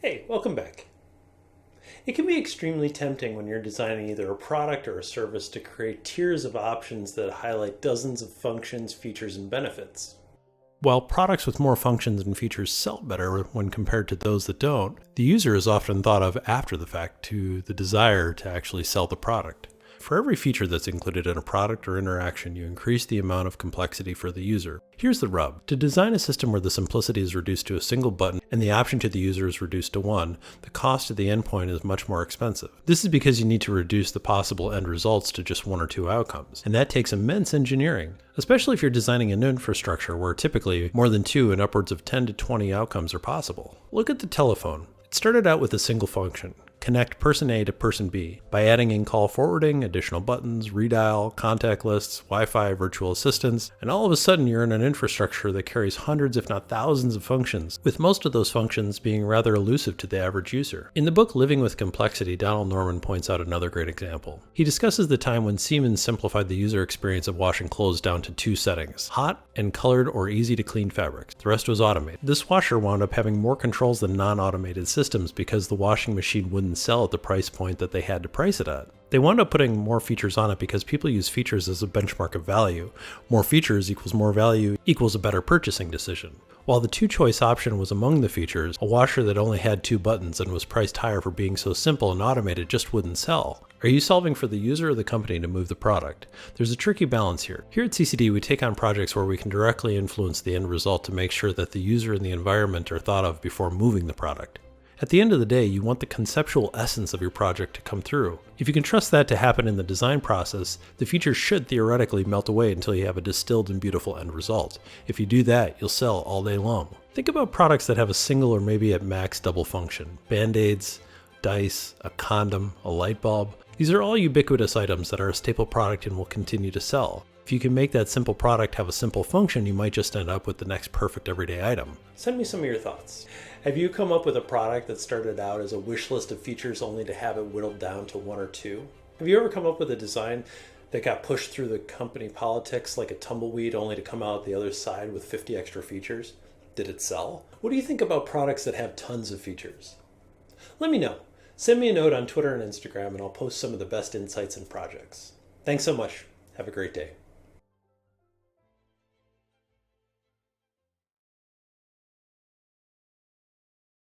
Hey, welcome back. It can be extremely tempting when you're designing either a product or a service to create tiers of options that highlight dozens of functions, features, and benefits. While products with more functions and features sell better when compared to those that don't, the user is often thought of after the fact to the desire to actually sell the product. For every feature that's included in a product or interaction, you increase the amount of complexity for the user. Here's the rub. To design a system where the simplicity is reduced to a single button and the option to the user is reduced to one, the cost to the endpoint is much more expensive. This is because you need to reduce the possible end results to just one or two outcomes, and that takes immense engineering, especially if you're designing an infrastructure where typically more than two and upwards of 10 to 20 outcomes are possible. Look at the telephone. It started out with a single function: connect person A to person B by adding in call forwarding, additional buttons, redial, contact lists, Wi-Fi, virtual assistants, and all of a sudden you're in an infrastructure that carries hundreds if not thousands of functions, with most of those functions being rather elusive to the average user. In the book Living with Complexity, Donald Norman points out another great example. He discusses the time when Siemens simplified the user experience of washing clothes down to two settings: hot and colored or easy to clean fabrics. The rest was automated. This washer wound up having more controls than non-automated systems because the washing machine wouldn't sell at the price point that they had to price it at. They wound up putting more features on it because people use features as a benchmark of value. More features equals more value equals a better purchasing decision. While the two-choice option was among the features, a washer that only had two buttons and was priced higher for being so simple and automated just wouldn't sell. Are you solving for the user or the company to move the product? There's a tricky balance here. Here at CCD, we take on projects where we can directly influence the end result to make sure that the user and the environment are thought of before moving the product. At the end of the day, you want the conceptual essence of your project to come through. If you can trust that to happen in the design process, the features should theoretically melt away until you have a distilled and beautiful end result. If you do that, you'll sell all day long. Think about products that have a single or maybe at max double function: Band-Aids, dice, a condom, a light bulb. These are all ubiquitous items that are a staple product and will continue to sell. If you can make that simple product have a simple function, you might just end up with the next perfect everyday item. Send me some of your thoughts. Have you come up with a product that started out as a wish list of features only to have it whittled down to one or two? Have you ever come up with a design that got pushed through the company politics like a tumbleweed only to come out the other side with 50 extra features? Did it sell? What do you think about products that have tons of features? Let me know. Send me a note on Twitter and Instagram and I'll post some of the best insights and projects. Thanks so much. Have a great day.